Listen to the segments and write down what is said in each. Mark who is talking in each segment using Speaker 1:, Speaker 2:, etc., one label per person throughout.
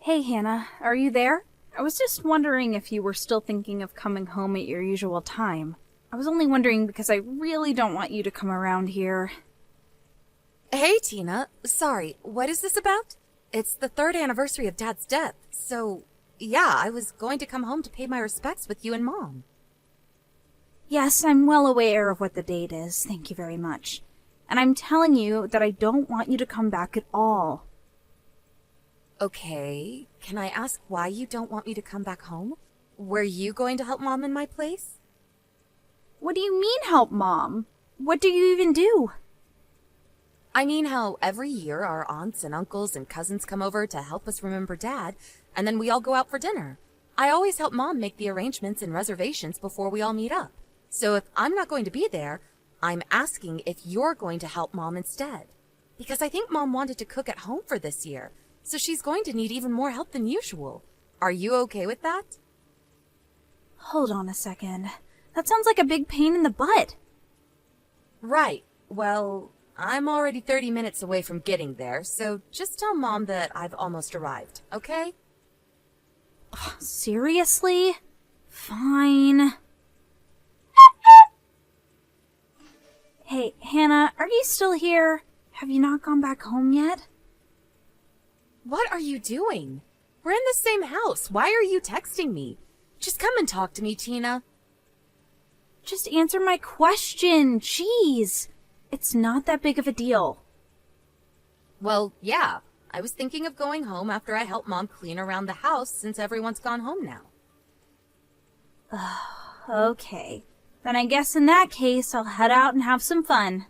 Speaker 1: Hey, Hannah, are you there? I was just wondering if you were still thinking of coming home at your usual time. I was only wondering because I really don't want you to come around here.
Speaker 2: Hey, Tina. Sorry, what is this about? It's the 3rd anniversary of Dad's death, so yeah, I was going to come home to pay my respects with you and Mom.
Speaker 1: Yes, I'm well aware of what the date is, thank you very much. And I'm telling you that I don't want you to come back at all.
Speaker 2: Okay, can I ask why you don't want me to come back home? Were you going to help Mom in my place?
Speaker 1: What do you mean, help Mom? What do you even do?
Speaker 2: I mean how every year our aunts and uncles and cousins come over to help us remember Dad, and then we all go out for dinner. I always help Mom make the arrangements and reservations before we all meet up. So if I'm not going to be there, I'm asking if you're going to help Mom instead. Because I think Mom wanted to cook at home for this year, so she's going to need even more help than usual. Are you okay with that?
Speaker 1: Hold on a second. That sounds like a big pain in the butt.
Speaker 2: Right. Well, I'm already 30 minutes away from getting there, so just tell Mom that I've almost arrived, okay?
Speaker 1: Seriously? Fine. Hey, Hannah, are you still here? Have you not gone back home yet?
Speaker 2: What are you doing? We're in the same house. Why are you texting me? Just come and talk to me, Tina.
Speaker 1: Just answer my question. Jeez. It's not that big of a deal.
Speaker 2: Well, yeah. I was thinking of going home after I help Mom clean around the house since everyone's gone home now.
Speaker 1: Okay. Then I guess in that case, I'll head out and have some fun.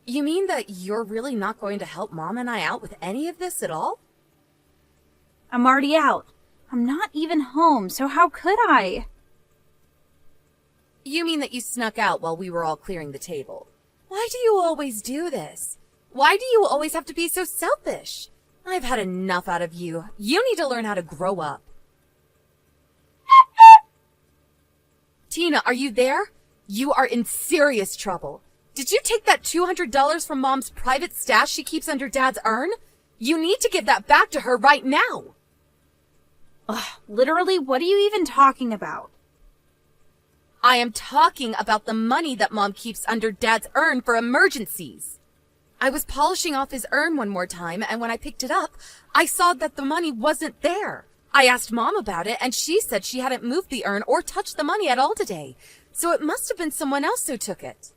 Speaker 2: You mean that you're really not going to help Mom and I out with any of this at all?
Speaker 1: I'm already out. I'm not even home, so how could I?
Speaker 2: You mean that you snuck out while we were all clearing the table? Why do you always do this? Why do you always have to be so selfish? I've had enough out of you. You need to learn how to grow up. Tina, are you there? You are in serious trouble. Did you take that $200 from Mom's private stash she keeps under Dad's urn? You need to give that back to her right now.
Speaker 1: Literally, what are you even talking about?
Speaker 2: I am talking about the money that Mom keeps under Dad's urn for emergencies. I was polishing off his urn one more time, and when I picked it up, I saw that the money wasn't there. I asked Mom about it, and she said she hadn't moved the urn or touched the money at all today, so it must have been someone else who took it.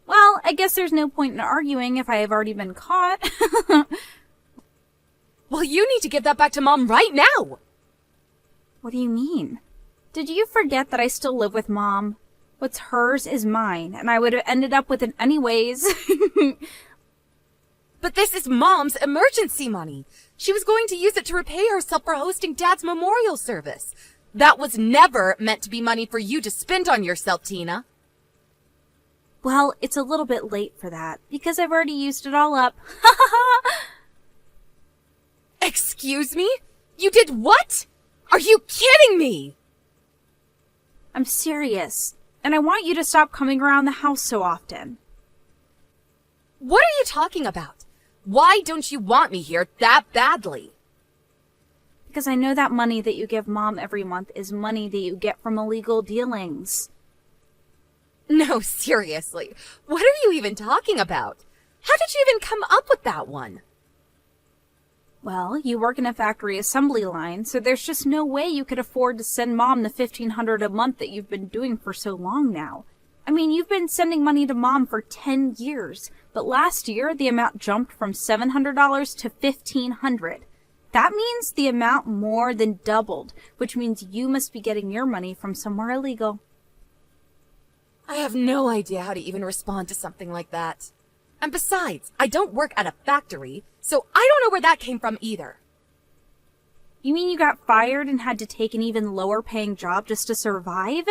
Speaker 1: Well, I guess there's no point in arguing if I have already been caught.
Speaker 2: Well, you need to give that back to Mom right now!
Speaker 1: What do you mean? Did you forget that I still live with Mom? What's hers is mine, and I would have ended up with it anyways.
Speaker 2: But this is Mom's emergency money. She was going to use it to repay herself for hosting Dad's memorial service. That was never meant to be money for you to spend on yourself, Tina.
Speaker 1: Well, it's a little bit late for that, because I've already used it all up.
Speaker 2: Excuse me? You did what? Are you kidding me?
Speaker 1: I'm serious, and I want you to stop coming around the house so often.
Speaker 2: What are you talking about? Why don't you want me here that badly?
Speaker 1: Because I know that money that you give Mom every month is money that you get from illegal dealings.
Speaker 2: No, seriously. What are you even talking about? How did you even come up with that one?
Speaker 1: Well, you work in a factory assembly line, so there's just no way you could afford to send Mom the $1,500 a month that you've been doing for so long now. I mean, you've been sending money to Mom for 10 years, but last year the amount jumped from $700 to $1,500. That means the amount more than doubled, which means you must be getting your money from somewhere illegal.
Speaker 2: I have no idea how to even respond to something like that. And besides, I don't work at a factory, so I don't know where that came from either.
Speaker 1: You mean you got fired and had to take an even lower paying job just to survive?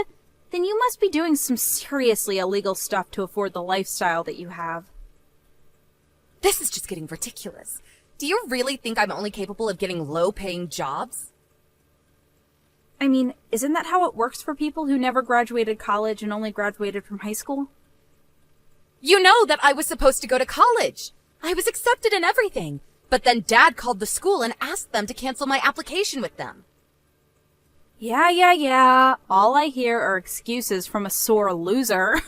Speaker 1: Then you must be doing some seriously illegal stuff to afford the lifestyle that you have.
Speaker 2: This is just getting ridiculous. Do you really think I'm only capable of getting low-paying jobs?
Speaker 1: I mean, isn't that how it works for people who never graduated college and only graduated from high school?
Speaker 2: You know that I was supposed to go to college. I was accepted and everything. But then Dad called the school and asked them to cancel my application with them.
Speaker 1: Yeah. All I hear are excuses from a sore loser.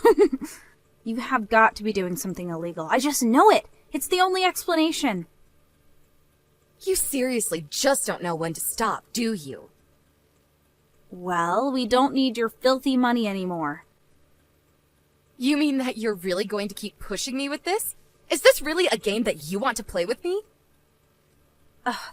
Speaker 1: You have got to be doing something illegal. I just know it. It's the only explanation.
Speaker 2: You seriously just don't know when to stop, do you?
Speaker 1: Well, we don't need your filthy money anymore.
Speaker 2: You mean that you're really going to keep pushing me with this? Is this really a game that you want to play with me?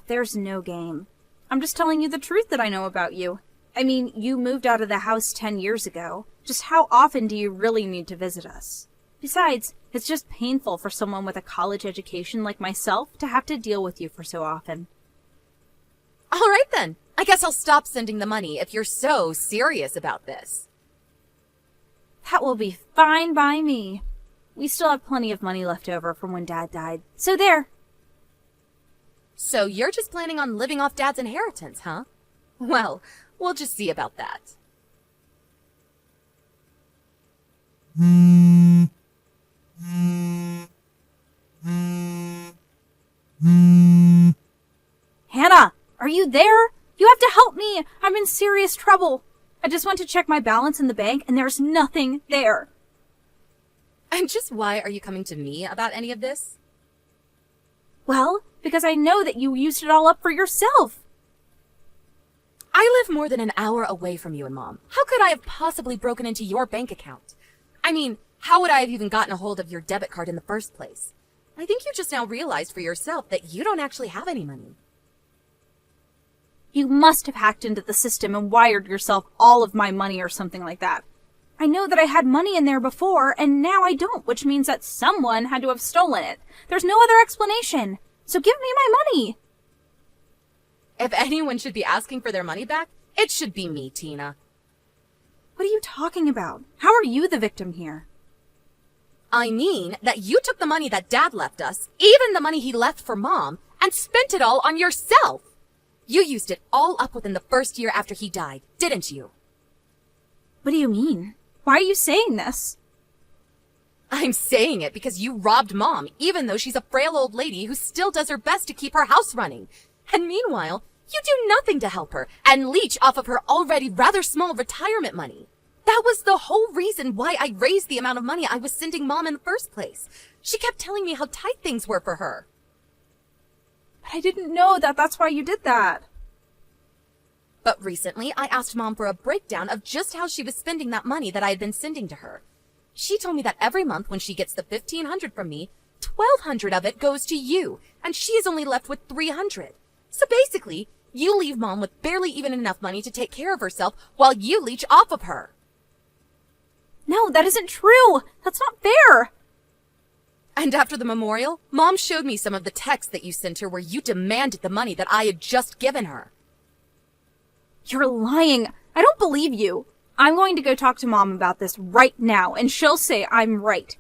Speaker 1: There's no game. I'm just telling you the truth that I know about you. I mean, you moved out of the house 10 years ago. Just how often do you really need to visit us? Besides, it's just painful for someone with a college education like myself to have to deal with you for so often.
Speaker 2: All right then. I guess I'll stop sending the money if you're so serious about this.
Speaker 1: That will be fine by me. We still have plenty of money left over from when Dad died. So there.
Speaker 2: So you're just planning on living off Dad's inheritance, huh? Well, we'll just see about that.
Speaker 1: Hannah, are you there? You have to help me. I'm in serious trouble. I just went to check my balance in the bank and there's nothing there.
Speaker 2: And just why are you coming to me about any of this?
Speaker 1: Well, because I know that you used it all up for yourself.
Speaker 2: I live more than an hour away from you and Mom. How could I have possibly broken into your bank account? I mean, how would I have even gotten a hold of your debit card in the first place? I think you just now realized for yourself that you don't actually have any money.
Speaker 1: You must have hacked into the system and wired yourself all of my money or something like that. I know that I had money in there before, and now I don't, which means that someone had to have stolen it. There's no other explanation. So give me my money.
Speaker 2: If anyone should be asking for their money back, it should be me, Tina.
Speaker 1: What are you talking about? How are you the victim here?
Speaker 2: I mean that you took the money that Dad left us, even the money he left for Mom, and spent it all on yourself. You used it all up within the first year after he died, didn't you?
Speaker 1: What do you mean? Why are you saying this?
Speaker 2: I'm saying it because you robbed Mom, even though she's a frail old lady who still does her best to keep her house running. And meanwhile, you do nothing to help her and leech off of her already rather small retirement money. That was the whole reason why I raised the amount of money I was sending Mom in the first place. She kept telling me how tight things were for her.
Speaker 1: But I didn't know that that's why you did that.
Speaker 2: But recently, I asked Mom for a breakdown of just how she was spending that money that I had been sending to her. She told me that every month when she gets the $1,500 from me, $1,200 of it goes to you, and she is only left with $300. So basically, you leave Mom with barely even enough money to take care of herself while you leech off of her.
Speaker 1: No, that isn't true. That's not fair.
Speaker 2: And after the memorial, Mom showed me some of the texts that you sent her where you demanded the money that I had just given her.
Speaker 1: You're lying. I don't believe you. I'm going to go talk to Mom about this right now, and she'll say I'm right.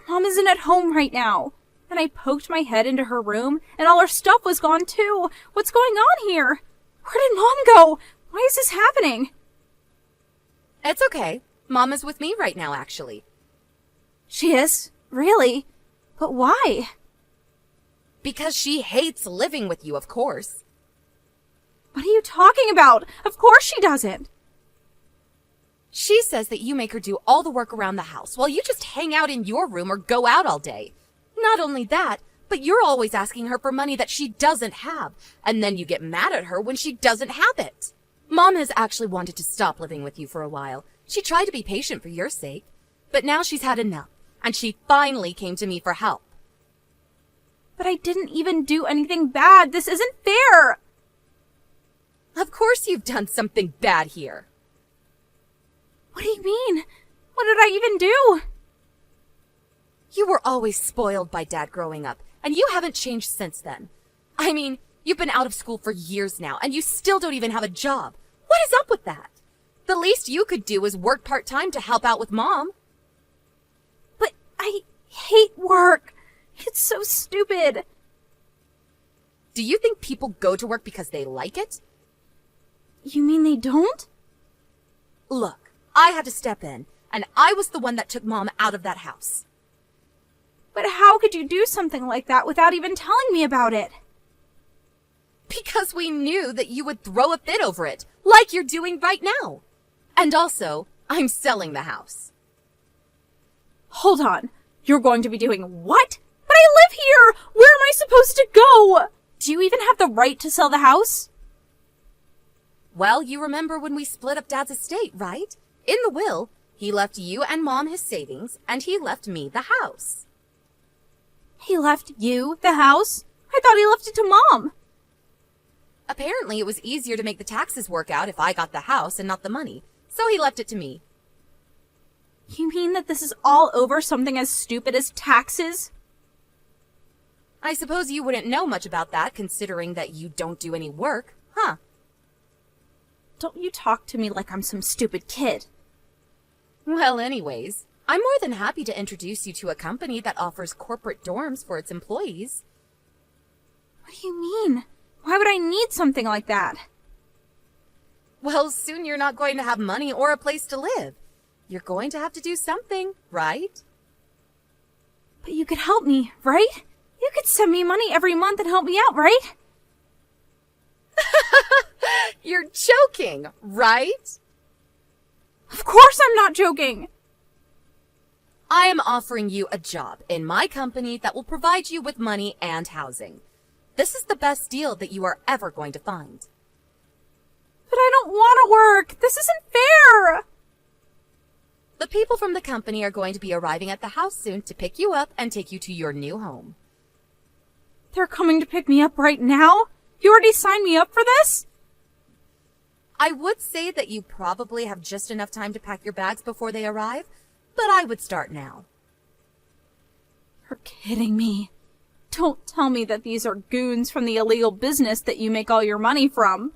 Speaker 1: Mom isn't at home right now. And I poked my head into her room, and all her stuff was gone too. What's going on here? Where did Mom go? Why is this happening?
Speaker 2: It's okay. Mom is with me right now, actually.
Speaker 1: She is? Really? But why?
Speaker 2: Because she hates living with you, of course.
Speaker 1: What are you talking about? Of course she doesn't.
Speaker 2: She says that you make her do all the work around the house while you just hang out in your room or go out all day. Not only that, but you're always asking her for money that she doesn't have, and then you get mad at her when she doesn't have it. Mom has actually wanted to stop living with you for a while. She tried to be patient for your sake, but now she's had enough, and she finally came to me for help.
Speaker 1: But I didn't even do anything bad. This isn't fair.
Speaker 2: Of course you've done something bad here.
Speaker 1: What do you mean? What did I even do?
Speaker 2: You were always spoiled by Dad growing up, and you haven't changed since then. I mean, you've been out of school for years now, and you still don't even have a job. What is up with that? The least you could do is work part-time to help out with Mom.
Speaker 1: But I hate work. It's so stupid.
Speaker 2: Do you think people go to work because they like it?
Speaker 1: You mean they don't?
Speaker 2: Look, I had to step in, and I was the one that took Mom out of that house.
Speaker 1: But how could you do something like that without even telling me about it?
Speaker 2: Because we knew that you would throw a fit over it, like you're doing right now. And also, I'm selling the house.
Speaker 1: Hold on. You're going to be doing what? But I live here! Where am I supposed to go? Do you even have the right to sell the house?
Speaker 2: Well, you remember when we split up Dad's estate, right? In the will, he left you and Mom his savings, and he left me the house.
Speaker 1: He left you the house? I thought he left it to Mom.
Speaker 2: Apparently, it was easier to make the taxes work out if I got the house and not the money, so he left it to me.
Speaker 1: You mean that this is all over something as stupid as taxes?
Speaker 2: I suppose you wouldn't know much about that, considering that you don't do any work, huh?
Speaker 1: Don't you talk to me like I'm some stupid kid.
Speaker 2: Well, anyways, I'm more than happy to introduce you to a company that offers corporate dorms for its employees.
Speaker 1: What do you mean? Why would I need something like that?
Speaker 2: Well, soon you're not going to have money or a place to live. You're going to have to do something, right?
Speaker 1: But you could help me, right? You could send me money every month and help me out, right?
Speaker 2: You're joking, right?
Speaker 1: Of course I'm not joking.
Speaker 2: I am offering you a job in my company that will provide you with money and housing. This is the best deal that you are ever going to find.
Speaker 1: But I don't want to work. This isn't fair.
Speaker 2: The people from the company are going to be arriving at the house soon to pick you up and take you to your new home.
Speaker 1: They're coming to pick me up right now? You already signed me up for this?
Speaker 2: I would say that you probably have just enough time to pack your bags before they arrive, but I would start now.
Speaker 1: You're kidding me. Don't tell me that these are goons from the illegal business that you make all your money from.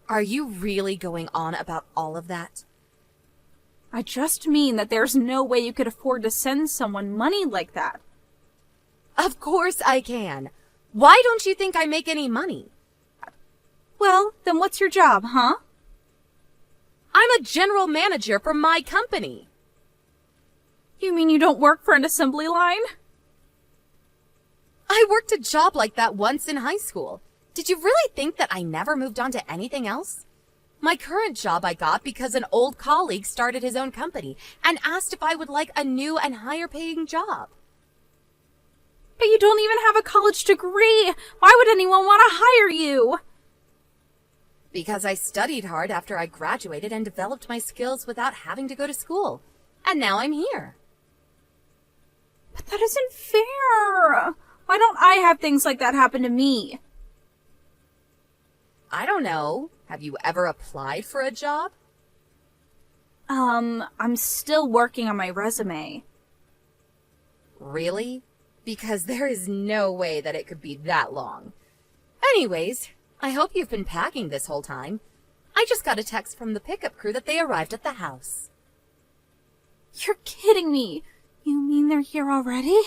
Speaker 2: Are you really going on about all of that?
Speaker 1: I just mean that there's no way you could afford to send someone money like that.
Speaker 2: Of course I can. Why don't you think I make any money?
Speaker 1: Well, then what's your job, huh?
Speaker 2: I'm a general manager for my company.
Speaker 1: You mean you don't work for an assembly line?
Speaker 2: I worked a job like that once in high school. Did you really think that I never moved on to anything else? My current job I got because an old colleague started his own company and asked if I would like a new and higher paying job.
Speaker 1: But you don't even have a college degree. Why would anyone want to hire you?
Speaker 2: Because I studied hard after I graduated and developed my skills without having to go to school. And now I'm here.
Speaker 1: But that isn't fair. Why don't I have things like that happen to me?
Speaker 2: I don't know. Have you ever applied for a job?
Speaker 1: I'm still working on my resume.
Speaker 2: Really? Because there is no way that it could be that long. Anyways, I hope you've been packing this whole time. I just got a text from the pickup crew that they arrived at the house.
Speaker 1: You're kidding me. You mean they're here already?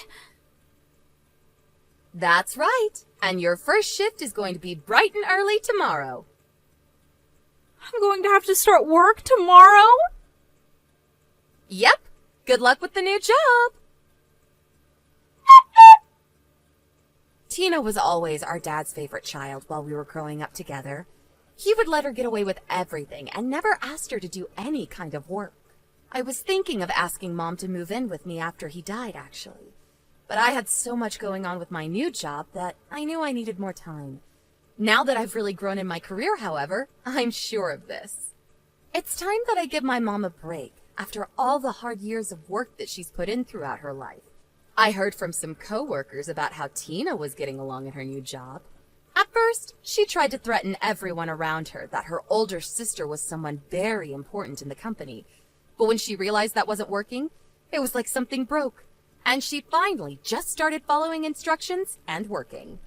Speaker 2: That's right. And your first shift is going to be bright and early tomorrow.
Speaker 1: I'm going to have to start work tomorrow?
Speaker 2: Yep. Good luck with the new job. Tina was always our dad's favorite child while we were growing up together. He would let her get away with everything and never asked her to do any kind of work. I was thinking of asking Mom to move in with me after he died, actually. But I had so much going on with my new job that I knew I needed more time. Now that I've really grown in my career, however, I'm sure of this. It's time that I give my mom a break after all the hard years of work that she's put in throughout her life. I heard from some coworkers about how Tina was getting along in her new job. At first, she tried to threaten everyone around her that her older sister was someone very important in the company. But when she realized that wasn't working, it was like something broke. And she finally just started following instructions and working.